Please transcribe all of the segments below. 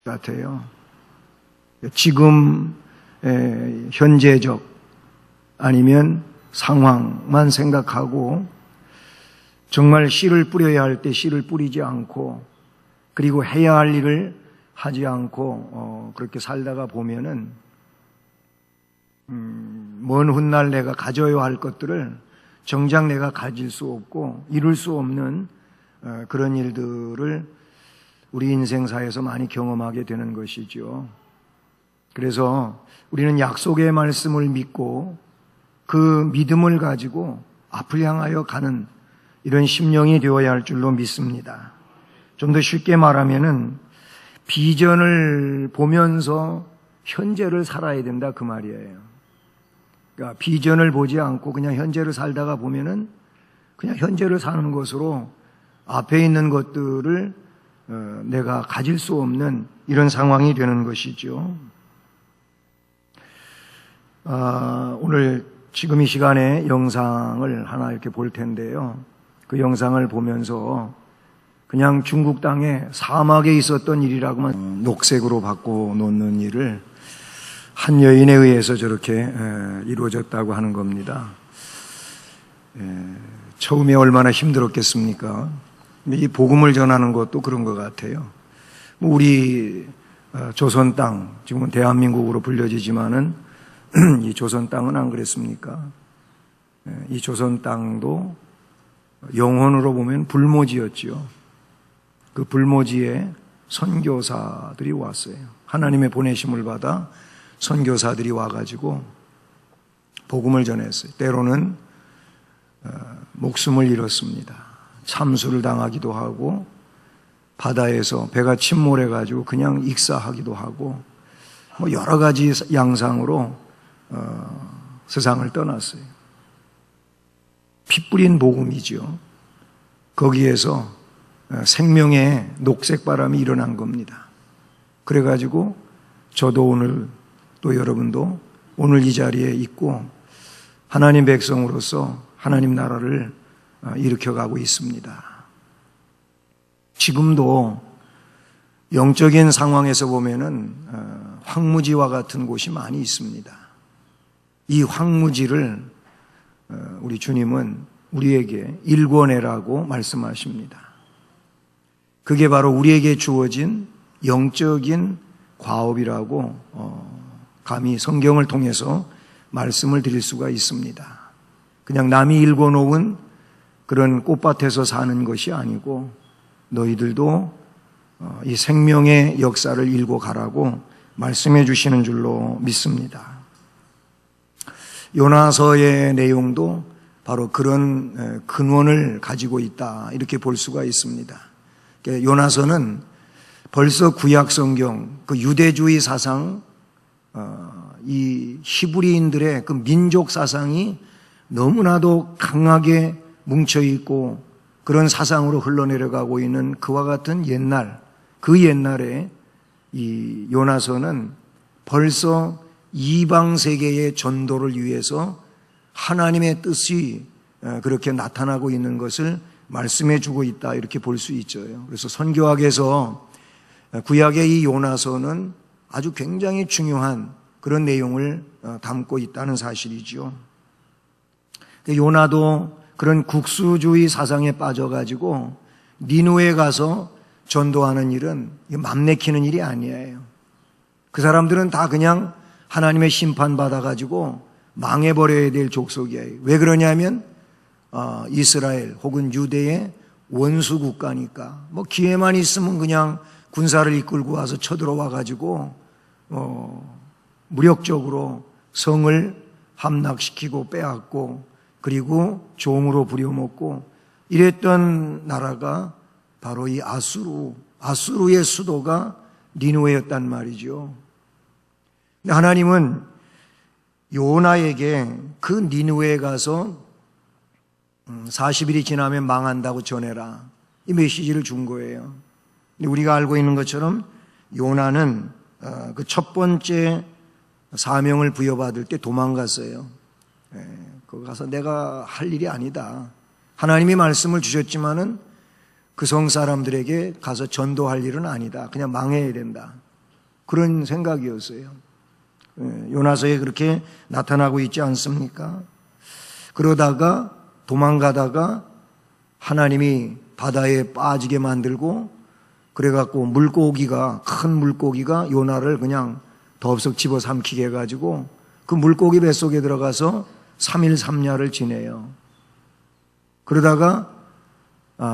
같아요. 지금 현재적 아니면 상황만 생각하고 정말 씨를 뿌려야 할 때 씨를 뿌리지 않고 그리고 해야 할 일을 하지 않고 그렇게 살다가 보면은 먼 훗날 내가 가져야 할 것들을 정작 내가 가질 수 없고 이룰 수 없는 그런 일들을 우리 인생사에서 많이 경험하게 되는 것이죠. 그래서 우리는 약속의 말씀을 믿고 그 믿음을 가지고 앞을 향하여 가는 이런 심령이 되어야 할 줄로 믿습니다. 좀 더 쉽게 말하면은 비전을 보면서 현재를 살아야 된다 그 말이에요. 그러니까 비전을 보지 않고 그냥 현재를 살다가 보면은 그냥 현재를 사는 것으로 앞에 있는 것들을 내가 가질 수 없는 이런 상황이 되는 것이죠. 오늘 지금 이 시간에 영상을 하나 이렇게 볼 텐데요. 그 영상을 보면서 그냥 중국 땅에 사막에 있었던 일이라고만 녹색으로 바꿔놓는 일을 한 여인에 의해서 저렇게 이루어졌다고 하는 겁니다. 처음에 얼마나 힘들었겠습니까? 근데 이 복음을 전하는 것도 그런 것 같아요. 우리 조선 땅, 지금은 대한민국으로 불려지지만은 이 조선 땅은 안 그랬습니까? 이 조선 땅도 영혼으로 보면 불모지였죠. 그 불모지에 선교사들이 왔어요. 하나님의 보내심을 받아 선교사들이 와가지고 복음을 전했어요. 때로는 목숨을 잃었습니다. 참수를 당하기도 하고 바다에서 배가 침몰해가지고 그냥 익사하기도 하고 뭐 여러 가지 양상으로 세상을 떠났어요. 피 뿌린 복음이죠. 거기에서 생명의 녹색 바람이 일어난 겁니다. 그래가지고 저도 오늘 또 여러분도 오늘 이 자리에 있고 하나님 백성으로서 하나님 나라를 일으켜가고 있습니다. 지금도 영적인 상황에서 보면은 황무지와 같은 곳이 많이 있습니다. 이 황무지를 우리 주님은 우리에게 일궈내라고 말씀하십니다. 그게 바로 우리에게 주어진 영적인 과업이라고 감히 성경을 통해서 말씀을 드릴 수가 있습니다. 그냥 남이 일궈놓은 그런 꽃밭에서 사는 것이 아니고 너희들도 이 생명의 역사를 일궈가라고 말씀해 주시는 줄로 믿습니다. 요나서의 내용도 바로 그런 근원을 가지고 있다 이렇게 볼 수가 있습니다. 요나서는 벌써 구약 성경 그 유대주의 사상 이 히브리인들의 그 민족 사상이 너무나도 강하게 뭉쳐있고 그런 사상으로 흘러내려가고 있는 그와 같은 옛날 그 옛날에 이 요나서는 벌써 이방 세계의 전도를 위해서 하나님의 뜻이 그렇게 나타나고 있는 것을 말씀해 주고 있다 이렇게 볼 수 있죠. 그래서 선교학에서 구약의 이 요나서는 아주 굉장히 중요한 그런 내용을 담고 있다는 사실이죠. 요나도 그런 국수주의 사상에 빠져가지고 니느웨에 가서 전도하는 일은 맘 내키는 일이 아니에요. 그 사람들은 다 그냥 하나님의 심판받아가지고 망해버려야 될 족속이에요. 왜 그러냐면 이스라엘 혹은 유대의 원수 국가니까 뭐 기회만 있으면 그냥 군사를 이끌고 와서 쳐들어와가지고 무력적으로 성을 함락시키고 빼앗고 그리고 종으로 부려먹고 이랬던 나라가 바로 이 아수르의 수도가 니느웨였단 말이죠. 하나님은 요나에게 그 니느웨에 가서 40일이 지나면 망한다고 전해라 이 메시지를 준 거예요. 우리가 알고 있는 것처럼 요나는 그 첫 번째 사명을 부여받을 때 도망갔어요. 거기 가서 내가 할 일이 아니다. 하나님이 말씀을 주셨지만은 그 성 사람들에게 가서 전도할 일은 아니다. 그냥 망해야 된다. 그런 생각이었어요. 요나서에 그렇게 나타나고 있지 않습니까? 그러다가 도망가다가 하나님이 바다에 빠지게 만들고 그래갖고 큰 물고기가 요나를 그냥 덥석 집어삼키게 해가지고 그 물고기 뱃속에 들어가서 3일 3야를 지내요. 그러다가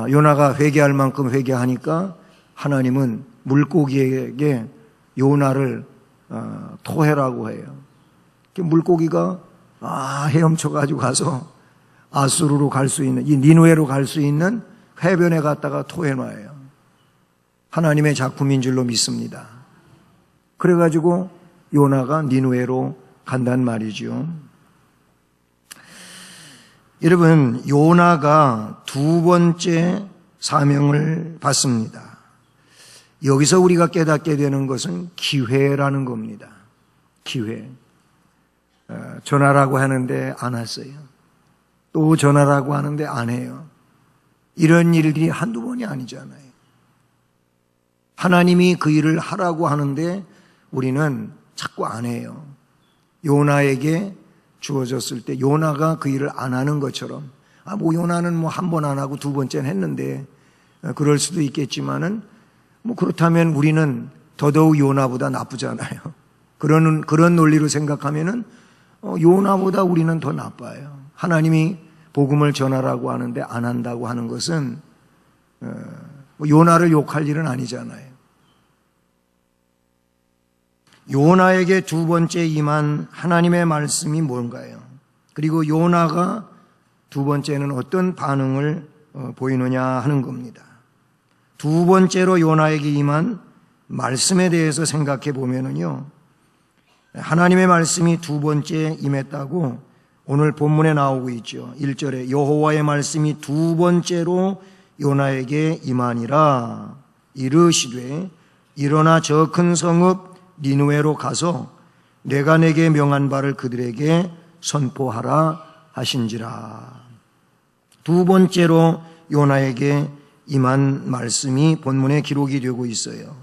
요나가 회개할 만큼 회개하니까 하나님은 물고기에게 요나를 토해라고 해요. 물고기가 헤엄쳐가지고 가서 아수르로 갈 수 있는, 이 니누에로 갈 수 있는 해변에 갔다가 토해놔요. 하나님의 작품인 줄로 믿습니다. 그래가지고 요나가 니누에로 간단 말이죠. 여러분, 요나가 두 번째 사명을 받습니다. 여기서 우리가 깨닫게 되는 것은 기회라는 겁니다. 기회. 전하라고 하는데 안 왔어요. 또 전하라고 하는데 안 해요. 이런 일들이 한두 번이 아니잖아요. 하나님이 그 일을 하라고 하는데 우리는 자꾸 안 해요. 요나에게 주어졌을 때 요나가 그 일을 안 하는 것처럼 요나는 한 번 안 하고 두 번째는 했는데 그럴 수도 있겠지만은 그렇다면 우리는 더더욱 요나보다 나쁘잖아요. 그런 논리로 생각하면은 요나보다 우리는 더 나빠요. 하나님이 복음을 전하라고 하는데 안 한다고 하는 것은 요나를 욕할 일은 아니잖아요. 요나에게 두 번째 임한 하나님의 말씀이 뭔가요? 그리고 요나가 두 번째는 어떤 반응을 보이느냐 하는 겁니다. 두 번째로 요나에게 임한 말씀에 대해서 생각해 보면은요, 하나님의 말씀이 두 번째 임했다고 오늘 본문에 나오고 있죠. 1절에 여호와의 말씀이 두 번째로 요나에게 임하니라. 이르시되 일어나 저 큰 성읍 니느웨로 가서 내가 내게 명한 바를 그들에게 선포하라 하신지라. 두 번째로 요나에게 임한 말씀이 본문에 기록이 되고 있어요.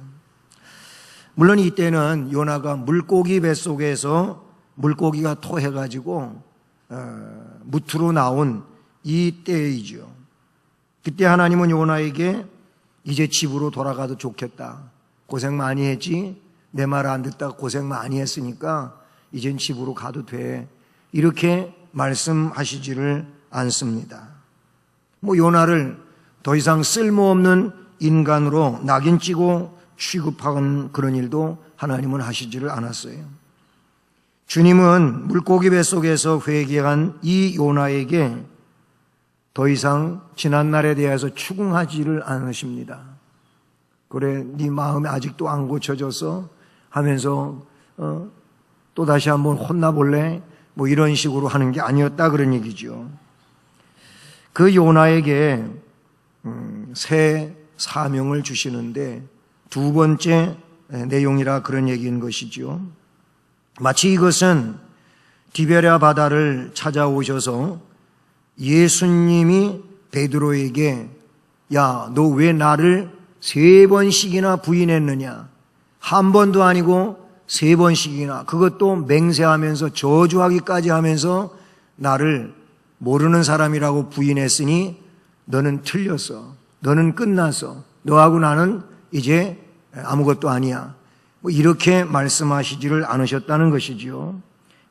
물론 이때는 요나가 물고기 뱃속에서 물고기가 토해가지고 무트로 나온 이 때이죠. 그때 하나님은 요나에게 이제 집으로 돌아가도 좋겠다. 고생 많이 했지? 내 말 안 듣다가 고생 많이 했으니까 이젠 집으로 가도 돼. 이렇게 말씀하시지를 않습니다. 요나를 더 이상 쓸모없는 인간으로 낙인 찍고 취급하는 그런 일도 하나님은 하시지를 않았어요. 주님은 물고기 뱃속에서 회개한 이 요나에게 더 이상 지난날에 대해서 추궁하지를 않으십니다. 그래, 네 마음이 아직도 안 고쳐져서 하면서 또다시 한번 혼나볼래? 이런 식으로 하는 게 아니었다 그런 얘기죠. 그 요나에게 새 사명을 주시는데 두 번째 내용이라 그런 얘기인 것이죠. 마치 이것은 디베랴 바다를 찾아오셔서 예수님이 베드로에게 야, 너 왜 나를 3번씩이나 부인했느냐? 한 번도 아니고 3번씩이나, 그것도 맹세하면서 저주하기까지 하면서 나를 모르는 사람이라고 부인했으니 너는 틀렸어. 너는 끝났어. 너하고 나는 이제 아무것도 아니야. 이렇게 말씀하시지를 않으셨다는 것이지요.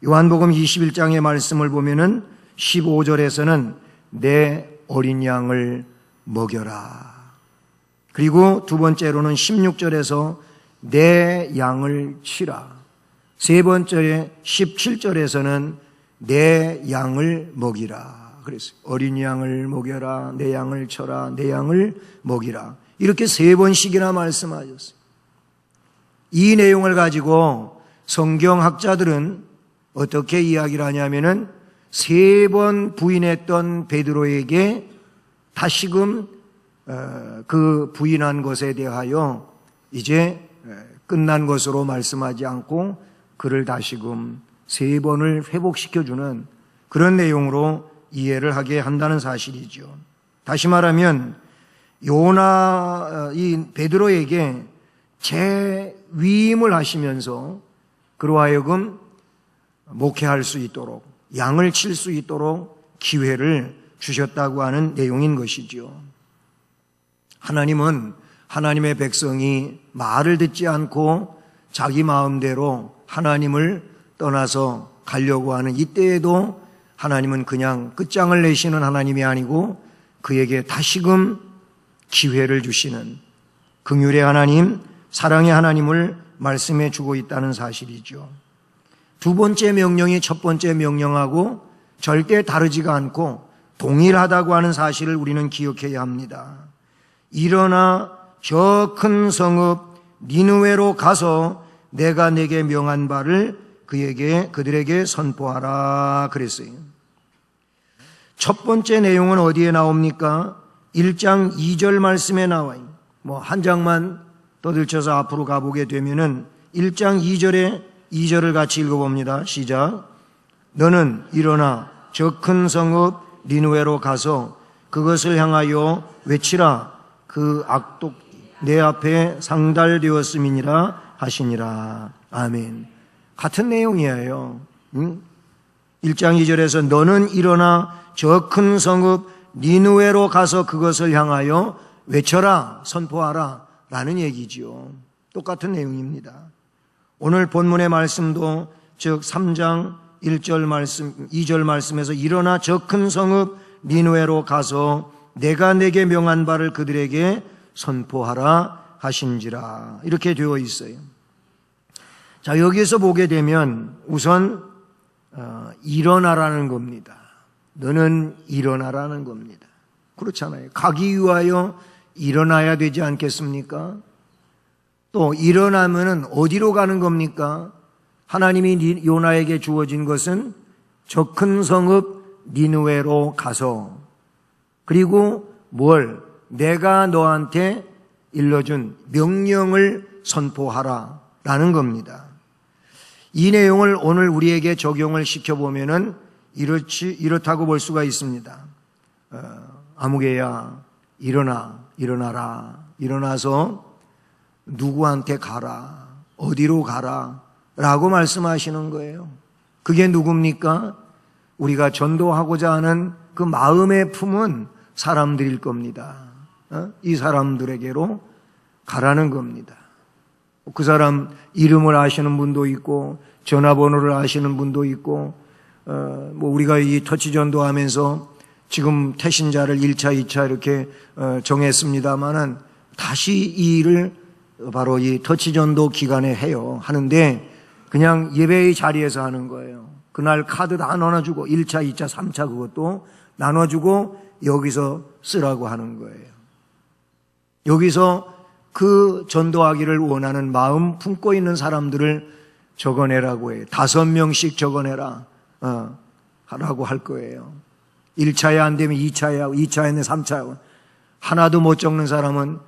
요한복음 21장의 말씀을 보면은 15절에서는 내 어린 양을 먹여라. 그리고 두 번째로는 16절에서 내 양을 치라. 세 번째에 17절에서는 내 양을 먹이라. 그랬어요. 어린 양을 먹여라. 내 양을 쳐라. 내 양을 먹이라. 이렇게 3번씩이나 말씀하셨어요. 이 내용을 가지고 성경학자들은 어떻게 이야기를 하냐면은 3번 부인했던 베드로에게 다시금 그 부인한 것에 대하여 이제 끝난 것으로 말씀하지 않고 그를 다시금 3번을 회복시켜주는 그런 내용으로 이해를 하게 한다는 사실이죠. 다시 말하면 이 베드로에게 제 위임을 하시면서 그로 하여금 목회할 수 있도록, 양을 칠 수 있도록 기회를 주셨다고 하는 내용인 것이죠. 하나님은 하나님의 백성이 말을 듣지 않고 자기 마음대로 하나님을 떠나서 가려고 하는 이때에도 하나님은 그냥 끝장을 내시는 하나님이 아니고 그에게 다시금 기회를 주시는 긍휼의 하나님, 사랑의 하나님을 말씀해 주고 있다는 사실이죠. 두 번째 명령이 첫 번째 명령하고 절대 다르지가 않고 동일하다고 하는 사실을 우리는 기억해야 합니다. 일어나 저 큰 성읍 니느웨로 가서 내가 내게 명한 바를 그들에게 선포하라 그랬어요. 첫 번째 내용은 어디에 나옵니까? 1장 2절 말씀에 나와요. 한 장만 더 들쳐서 앞으로 가보게 되면은 1장 2절을 같이 읽어봅니다. 시작. 너는 일어나 저 큰 성읍 니느웨로 가서 그것을 향하여 외치라. 그 악독 내 앞에 상달되었음이니라 하시니라. 아멘. 같은 내용이에요. 1장 2절에서 너는 일어나 저 큰 성읍 니느웨로 가서 그것을 향하여 외쳐라, 선포하라 라는 얘기지요. 똑같은 내용입니다. 오늘 본문의 말씀도 즉 3장 1절 말씀, 2절 말씀에서 일어나 저 큰 성읍 니느웨로 가서 내가 내게 명한 바를 그들에게 선포하라 하신지라 이렇게 되어 있어요. 자, 여기에서 보게 되면 우선 일어나라는 겁니다. 너는 일어나라는 겁니다. 그렇잖아요. 가기 위하여 일어나야 되지 않겠습니까? 또 일어나면은 어디로 가는 겁니까? 하나님이 요나에게 주어진 것은 저 큰 성읍 니느웨로 가서, 그리고 내가 너한테 일러준 명령을 선포하라 라는 겁니다. 이 내용을 오늘 우리에게 적용을 시켜보면은 이렇다고 볼 수가 있습니다. 아무개야 일어나라. 일어나서 누구한테 가라. 어디로 가라. 라고 말씀하시는 거예요. 그게 누굽니까? 우리가 전도하고자 하는 그 마음의 품은 사람들일 겁니다. 이 사람들에게로 가라는 겁니다. 그 사람 이름을 아시는 분도 있고 전화번호를 아시는 분도 있고 우리가 이 터치 전도하면서 지금 태신자를 1차, 2차 이렇게 정했습니다마는 다시 이 일을 바로 이 터치 전도 기간에 하는데 그냥 예배의 자리에서 하는 거예요. 그날 카드 다 나눠주고 1차, 2차, 3차 그것도 나눠주고 여기서 쓰라고 하는 거예요. 여기서 그 전도하기를 원하는 마음 품고 있는 사람들을 적어내라고 해요. 5명씩 적어내라 하라고 할 거예요. 1차에 안 되면 2차에 하고 2차에는 3차에 하고 하나도 못 적는 사람은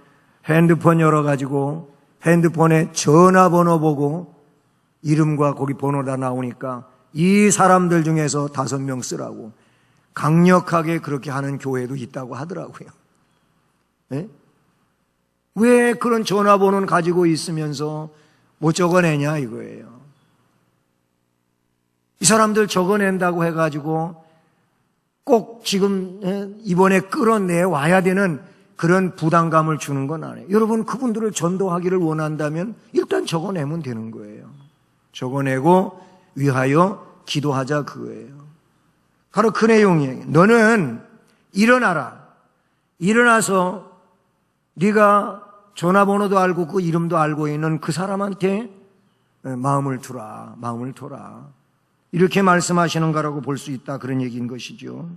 핸드폰 열어가지고 핸드폰에 전화번호 보고 이름과 거기 번호 다 나오니까 이 사람들 중에서 5명 쓰라고 강력하게 그렇게 하는 교회도 있다고 하더라고요. 네? 왜 그런 전화번호는 가지고 있으면서 못 적어내냐 이거예요. 이 사람들 적어낸다고 해가지고 꼭 지금 이번에 끌어내와야 되는 그런 부담감을 주는 건 아니에요. 여러분 그분들을 전도하기를 원한다면 일단 적어내면 되는 거예요. 적어내고 위하여 기도하자 그거예요. 바로 그 내용이에요. 너는 일어나라. 일어나서 네가 전화번호도 알고 그 이름도 알고 있는 그 사람한테 마음을 두라. 마음을 둬라. 이렇게 말씀하시는 거라고 볼 수 있다. 그런 얘기인 것이죠.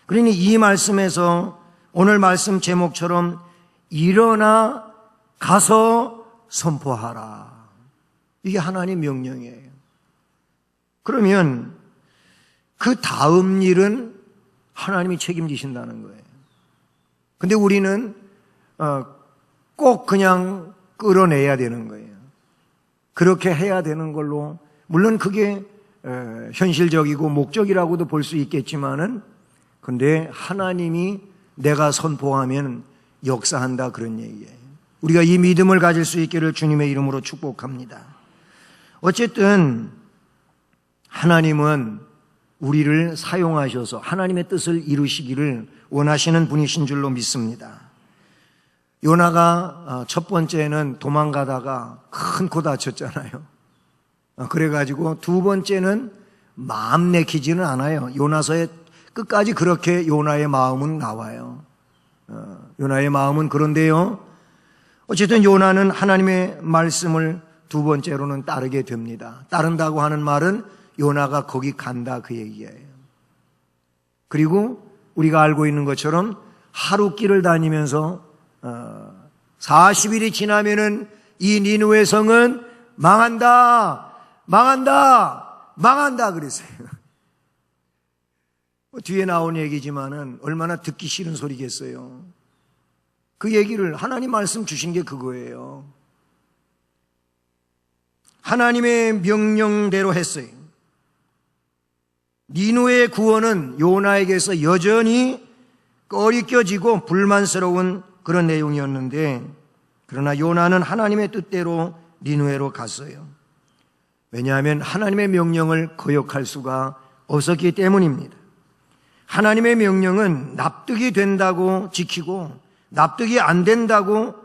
그러니 이 말씀에서 오늘 말씀 제목처럼 일어나 가서 선포하라. 이게 하나님 명령이에요. 그러면 그 다음 일은 하나님이 책임지신다는 거예요. 근데 우리는 꼭 그냥 끌어내야 되는 거예요. 그렇게 해야 되는 걸로, 물론 그게 현실적이고 목적이라고도 볼 수 있겠지만은, 근데 하나님이 내가 선포하면 역사한다 그런 얘기예요. 우리가 이 믿음을 가질 수 있기를 주님의 이름으로 축복합니다. 어쨌든 하나님은 우리를 사용하셔서 하나님의 뜻을 이루시기를 원하시는 분이신 줄로 믿습니다. 요나가 첫 번째는 도망가다가 큰 코 다쳤잖아요. 그래가지고 두 번째는 마음 내키지는 않아요. 요나서의 끝까지 그렇게 요나의 마음은 나와요. 요나의 마음은 그런데요. 어쨌든 요나는 하나님의 말씀을 두 번째로는 따르게 됩니다. 따른다고 하는 말은 요나가 거기 간다 그 얘기예요. 그리고 우리가 알고 있는 것처럼 하루 길을 다니면서 40일이 지나면은 이 니느웨 성은 망한다 그랬어요. 뒤에 나온 얘기지만은 얼마나 듣기 싫은 소리겠어요. 그 얘기를 하나님 말씀 주신 게 그거예요. 하나님의 명령대로 했어요. 니느웨의 구원은 요나에게서 여전히 꺼리껴지고 불만스러운 그런 내용이었는데, 그러나 요나는 하나님의 뜻대로 니느웨로 갔어요. 왜냐하면 하나님의 명령을 거역할 수가 없었기 때문입니다. 하나님의 명령은 납득이 된다고 지키고 납득이 안 된다고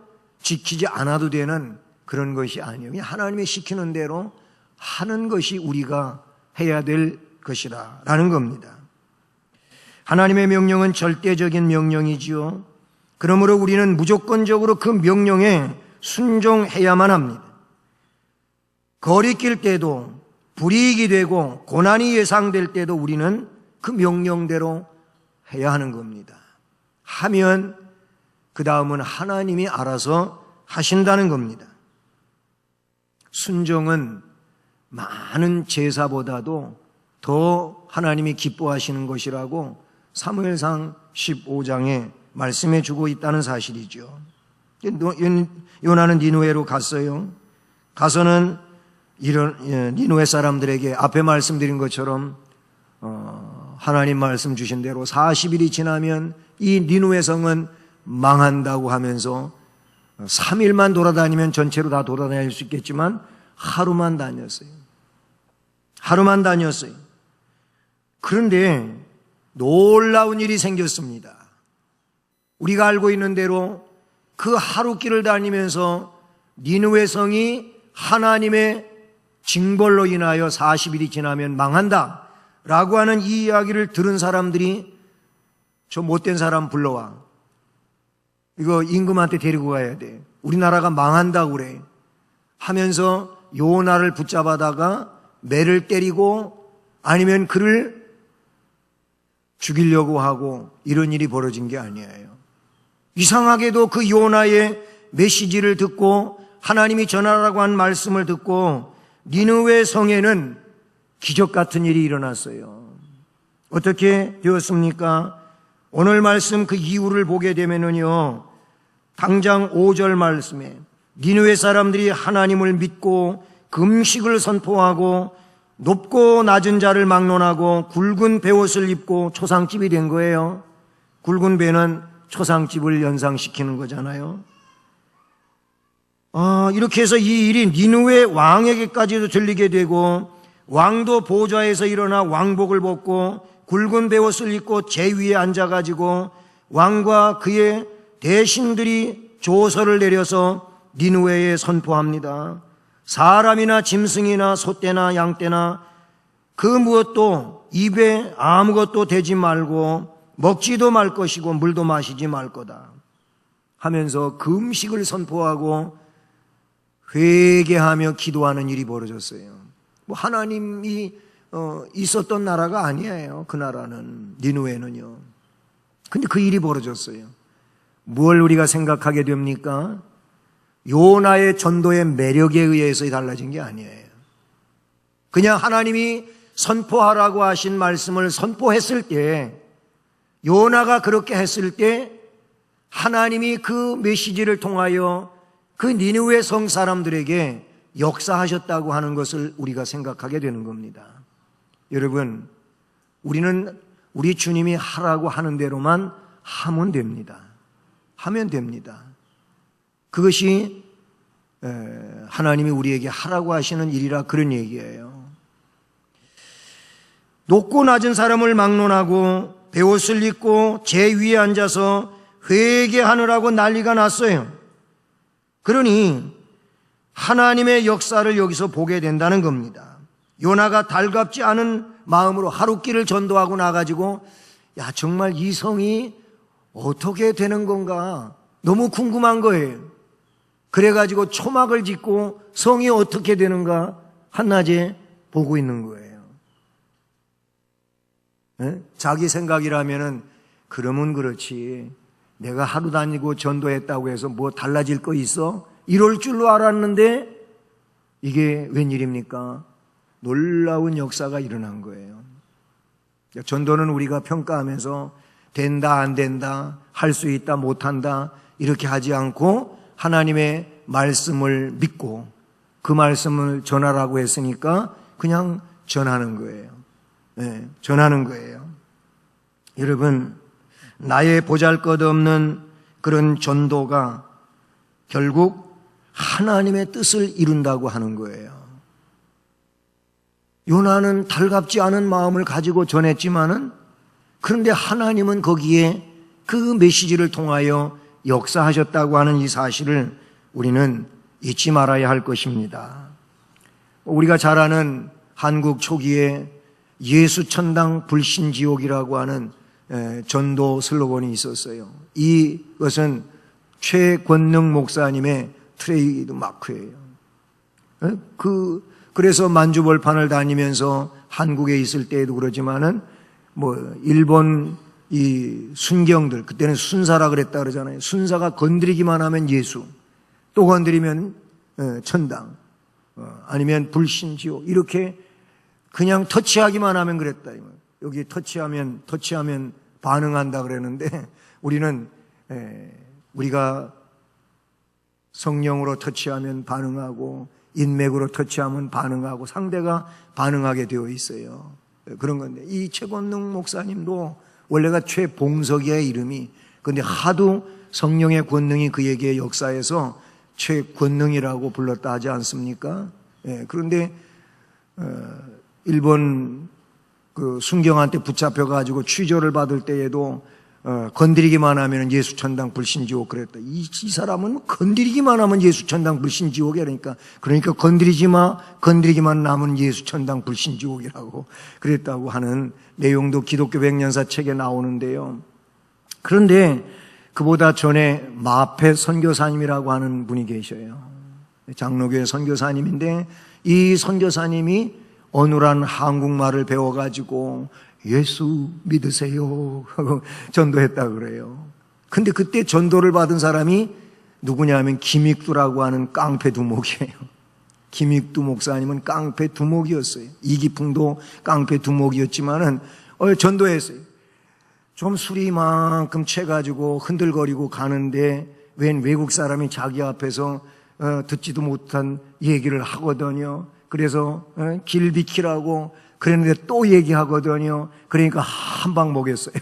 지키지 않아도 되는 그런 것이 아니에요. 하나님이 시키는 대로 하는 것이 우리가 해야 될 것이라는 겁니다. 하나님의 명령은 절대적인 명령이지요. 그러므로 우리는 무조건적으로 그 명령에 순종해야만 합니다. 거리낄 때도 불이익이 되고 고난이 예상될 때도 우리는 그 명령대로 해야 하는 겁니다. 하면 그 다음은 하나님이 알아서 하신다는 겁니다. 순종은 많은 제사보다도 더 하나님이 기뻐하시는 것이라고 사무엘상 15장에 말씀해 주고 있다는 사실이죠. 요나는 니느웨로 갔어요. 가서는 이런 니느웨 사람들에게 앞에 말씀드린 것처럼 하나님 말씀 주신 대로 40일이 지나면 이 니느웨 성은 망한다고 하면서 3일만 돌아다니면 전체로 다 돌아다닐 수 있겠지만 하루만 다녔어요. 하루만 다녔어요. 그런데 놀라운 일이 생겼습니다. 우리가 알고 있는 대로 그 하루 길을 다니면서 니느웨 성이 하나님의 징벌로 인하여 40일이 지나면 망한다 라고 하는 이 이야기를 들은 사람들이 저 못된 사람 불러와, 이거 임금한테 데리고 가야 돼, 우리나라가 망한다고 그래 하면서 요나를 붙잡아다가 매를 때리고 아니면 그를 죽이려고 하고 이런 일이 벌어진 게 아니에요. 이상하게도 그 요나의 메시지를 듣고 하나님이 전하라고 한 말씀을 듣고 니느웨 성에는 기적 같은 일이 일어났어요. 어떻게 되었습니까? 오늘 말씀 그 이유를 보게 되면은요, 당장 5절 말씀에 니느웨 사람들이 하나님을 믿고 금식을 선포하고 높고 낮은 자를 막론하고 굵은 베옷을 입고 초상집이 된 거예요. 굵은 배는 초상집을 연상시키는 거잖아요. 이렇게 해서 이 일이 니느웨 왕에게까지도 들리게 되고 왕도 보좌에서 일어나 왕복을 벗고 굵은 베옷을 입고 제위에 앉아가지고 왕과 그의 대신들이 조서를 내려서 니느웨에 선포합니다. 사람이나 짐승이나 소떼나 양떼나 그 무엇도 입에 아무것도 대지 말고 먹지도 말 것이고 물도 마시지 말 거다 하면서 금식을 선포하고 회개하며 기도하는 일이 벌어졌어요. 하나님이 있었던 나라가 아니에요. 그 나라는, 니느웨는요. 근데 그 일이 벌어졌어요. 뭘 우리가 생각하게 됩니까? 요나의 전도의 매력에 의해서 달라진 게 아니에요. 그냥 하나님이 선포하라고 하신 말씀을 선포했을 때, 요나가 그렇게 했을 때 하나님이 그 메시지를 통하여 그 니느웨 성 사람들에게 역사하셨다고 하는 것을 우리가 생각하게 되는 겁니다. 여러분, 우리는 우리 주님이 하라고 하는 대로만 하면 됩니다. 하면 됩니다. 그것이 하나님이 우리에게 하라고 하시는 일이라 그런 얘기예요. 높고 낮은 사람을 막론하고 베옷을 입고 제 위에 앉아서 회개하느라고 난리가 났어요. 그러니 하나님의 역사를 여기서 보게 된다는 겁니다. 요나가 달갑지 않은 마음으로 하룻길을 전도하고 나가지고 야, 정말 이 성이 어떻게 되는 건가 너무 궁금한 거예요. 그래가지고 초막을 짓고 성이 어떻게 되는가 한낮에 보고 있는 거예요. 자기 생각이라면은 그러면 그렇지, 내가 하루 다니고 전도했다고 해서 뭐 달라질 거 있어? 이럴 줄로 알았는데 이게 웬일입니까? 놀라운 역사가 일어난 거예요. 전도는 우리가 평가하면서 된다 안 된다, 할 수 있다 못한다 이렇게 하지 않고 하나님의 말씀을 믿고 그 말씀을 전하라고 했으니까 그냥 전하는 거예요. 네, 전하는 거예요. 여러분, 나의 보잘것없는 그런 전도가 결국 하나님의 뜻을 이룬다고 하는 거예요. 요나는 달갑지 않은 마음을 가지고 전했지만은, 그런데 하나님은 거기에 그 메시지를 통하여 역사하셨다고 하는 이 사실을 우리는 잊지 말아야 할 것입니다. 우리가 잘 아는 한국 초기에 예수천당 불신지옥이라고 하는 전도 슬로건이 있었어요. 이것은 최권능 목사님의 트레이드 마크예요. 그래서 만주벌판을 다니면서 한국에 있을 때에도 그러지만은 일본 이 순경들, 그때는 순사라 그랬다 그러잖아요. 순사가 건드리기만 하면 예수, 또 건드리면 천당, 아니면 불신지옥, 이렇게 그냥 터치하기만 하면 그랬다. 여기 터치하면 반응한다 그랬는데, 우리가 성령으로 터치하면 반응하고 인맥으로 터치하면 반응하고 상대가 반응하게 되어 있어요. 그런 건데, 이 최권능 목사님도 원래가 최봉석이의 이름이, 그런데 하도 성령의 권능이 그에게 역사해서 최권능이라고 불렀다 하지 않습니까? 그런데 일본 그 순경한테 붙잡혀가지고 취조를 받을 때에도 건드리기만 하면 예수천당 불신지옥 그랬다. 이 사람은 건드리기만 하면 예수천당 불신지옥이라니까. 그러니까 건드리기만 하면 예수천당 불신지옥이라고 그랬다고 하는 내용도 기독교 백년사 책에 나오는데요. 그런데 그보다 전에 마페 선교사님이라고 하는 분이 계셔요. 장로교회 선교사님인데, 이 선교사님이 어눌한 한국말을 배워가지고 예수 믿으세요 하고 전도했다 그래요. 근데 그때 전도를 받은 사람이 누구냐면 김익두라고 하는 깡패 두목이에요. 김익두 목사님은 깡패 두목이었어요. 이기풍도 깡패 두목이었지만은 전도했어요. 좀 술이 이만큼 채가지고 흔들거리고 가는데 웬 외국 사람이 자기 앞에서 듣지도 못한 얘기를 하거든요. 그래서 길 비키라고 그랬는데 또 얘기하거든요. 그러니까 한 방 먹였어요.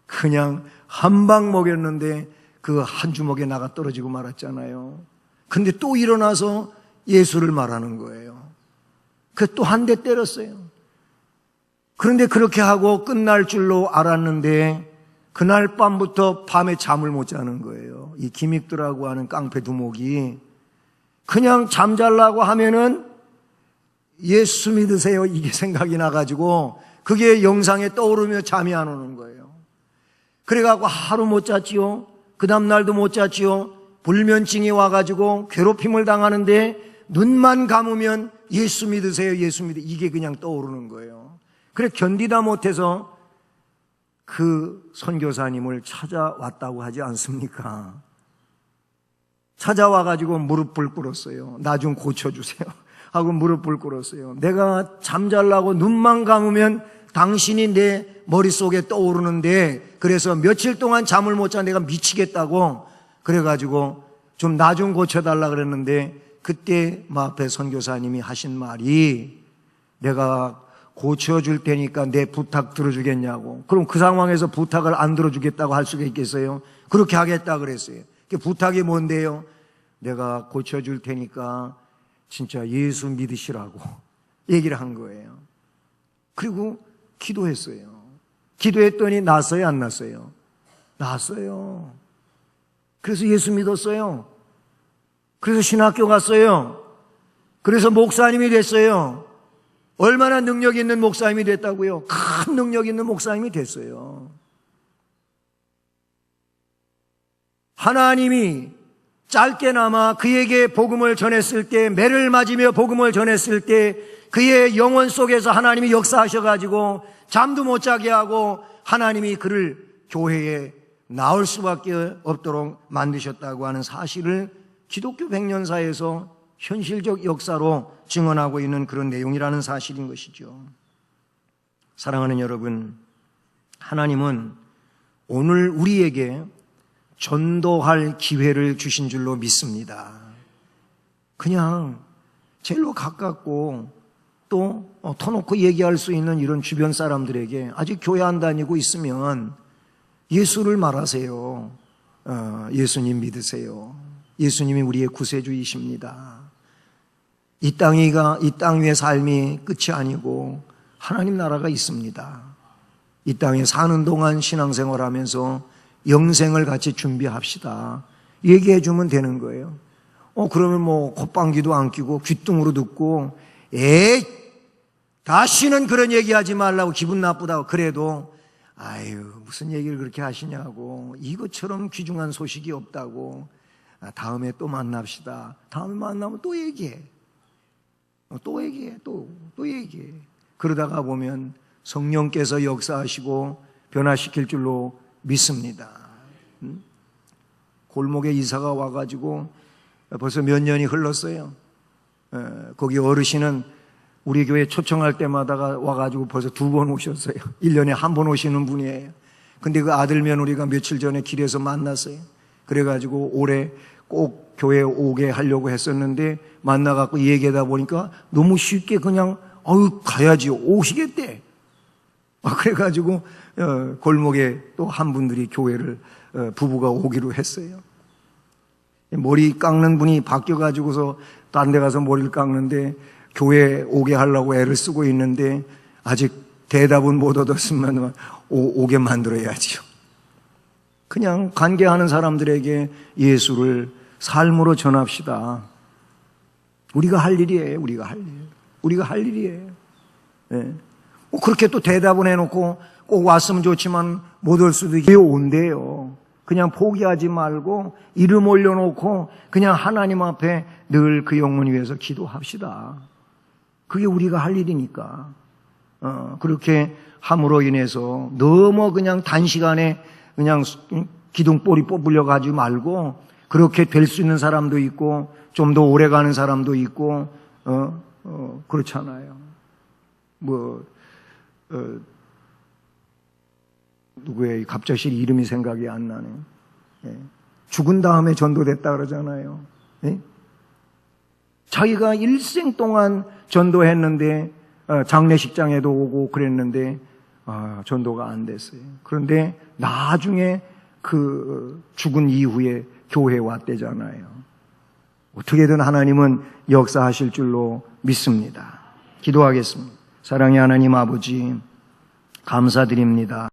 그냥 한 방 먹였는데 그 한 주먹에 나가 떨어지고 말았잖아요. 근데 또 일어나서 예수를 말하는 거예요. 그 또 한 대 때렸어요. 그런데 그렇게 하고 끝날 줄로 알았는데 그날 밤부터 밤에 잠을 못 자는 거예요. 이 김익두라고 하는 깡패 두목이 그냥 잠자려고 하면은 예수 믿으세요 이게 생각이 나가지고 그게 영상에 떠오르며 잠이 안 오는 거예요. 그래갖고 하루 못 잤지요. 그 다음날도 못 잤지요. 불면증이 와가지고 괴롭힘을 당하는데 눈만 감으면 예수 믿으세요 예수 믿으세요 이게 그냥 떠오르는 거예요. 그래 견디다 못해서 그 선교사님을 찾아왔다고 하지 않습니까? 찾아와가지고 무릎을 꿇었어요. 나 좀 고쳐주세요 하고 무릎을 꿇었어요. 내가 잠자려고 눈만 감으면 당신이 내 머릿속에 떠오르는데 그래서 며칠 동안 잠을 못 자 내가 미치겠다고 그래가지고 좀 나 좀 고쳐달라 그랬는데 그때 마페 선교사님이 하신 말이 내가 고쳐줄 테니까 내 부탁 들어주겠냐고. 그럼 그 상황에서 부탁을 안 들어주겠다고 할 수가 있겠어요? 그렇게 하겠다 그랬어요. 부탁이 뭔데요? 내가 고쳐줄 테니까 진짜 예수 믿으시라고 얘기를 한 거예요. 그리고 기도했어요. 기도했더니 났어요, 안 났어요? 났어요. 그래서 예수 믿었어요. 그래서 신학교 갔어요. 그래서 목사님이 됐어요. 얼마나 능력 있는 목사님이 됐다고요? 큰 능력 있는 목사님이 됐어요. 하나님이 짧게나마 그에게 복음을 전했을 때, 매를 맞으며 복음을 전했을 때 그의 영혼 속에서 하나님이 역사하셔가지고 잠도 못 자게 하고 하나님이 그를 교회에 나올 수밖에 없도록 만드셨다고 하는 사실을 기독교 백년사에서 현실적 역사로 증언하고 있는 그런 내용이라는 사실인 것이죠. 사랑하는 여러분, 하나님은 오늘 우리에게 전도할 기회를 주신 줄로 믿습니다. 그냥 제일로 가깝고 또 터놓고 얘기할 수 있는 이런 주변 사람들에게 아직 교회 안 다니고 있으면 예수를 말하세요. 예수님 믿으세요. 예수님이 우리의 구세주이십니다. 이 땅 위의 삶이 끝이 아니고 하나님 나라가 있습니다. 이 땅에 사는 동안 신앙생활하면서 영생을 같이 준비합시다. 얘기해 주면 되는 거예요. 그러면 뭐 콧방귀도 안 끼고 귀뚱으로 듣고 에이 다시는 그런 얘기하지 말라고 기분 나쁘다고 그래도 아유 무슨 얘기를 그렇게 하시냐고 이것처럼 귀중한 소식이 없다고 다음에 또 만납시다. 다음에 만나면 또 얘기해. 또 얘기해. 또 얘기해. 그러다가 보면 성령께서 역사하시고 변화시킬 줄로 믿습니다. 골목에 이사가 와가지고 벌써 몇 년이 흘렀어요. 거기 어르신은 우리 교회 초청할 때마다 와가지고 벌써 2번 오셨어요. 1년에 1번 오시는 분이에요. 근데 그 아들 며느리가 며칠 전에 길에서 만났어요. 그래가지고 올해 꼭 교회에 오게 하려고 했었는데 만나갖고 얘기하다 보니까 너무 쉽게 그냥 가야지 오시겠대. 그래가지고 골목에 또 한 분들이 교회를 부부가 오기로 했어요. 머리 깎는 분이 바뀌어가지고서 딴 데 가서 머리를 깎는데 교회에 오게 하려고 애를 쓰고 있는데 아직 대답은 못 얻었으면 오게 만들어야지요. 그냥 관계하는 사람들에게 예수를 삶으로 전합시다. 우리가 할 일이에요. 우리가 할 일이에요. 네. 그렇게 또 대답은 해놓고 꼭 왔으면 좋지만 못 올 수도 있고 온대요. 그냥 포기하지 말고 이름 올려놓고 그냥 하나님 앞에 늘 그 영혼 위해서 기도합시다. 그게 우리가 할 일이니까. 그렇게 함으로 인해서 너무 그냥 단시간에 그냥 기둥뿌리 뽑으려 가지 말고 그렇게 될 수 있는 사람도 있고 좀 더 오래 가는 사람도 있고 그렇잖아요. 누구의 갑자기 이름이 생각이 안 나네. 죽은 다음에 전도됐다 그러잖아요. 자기가 일생 동안 전도했는데 장례식장에도 오고 그랬는데 전도가 안 됐어요. 그런데 나중에 그 죽은 이후에 교회에 왔대잖아요. 어떻게든 하나님은 역사하실 줄로 믿습니다. 기도하겠습니다. 사랑의 하나님 아버지 감사드립니다.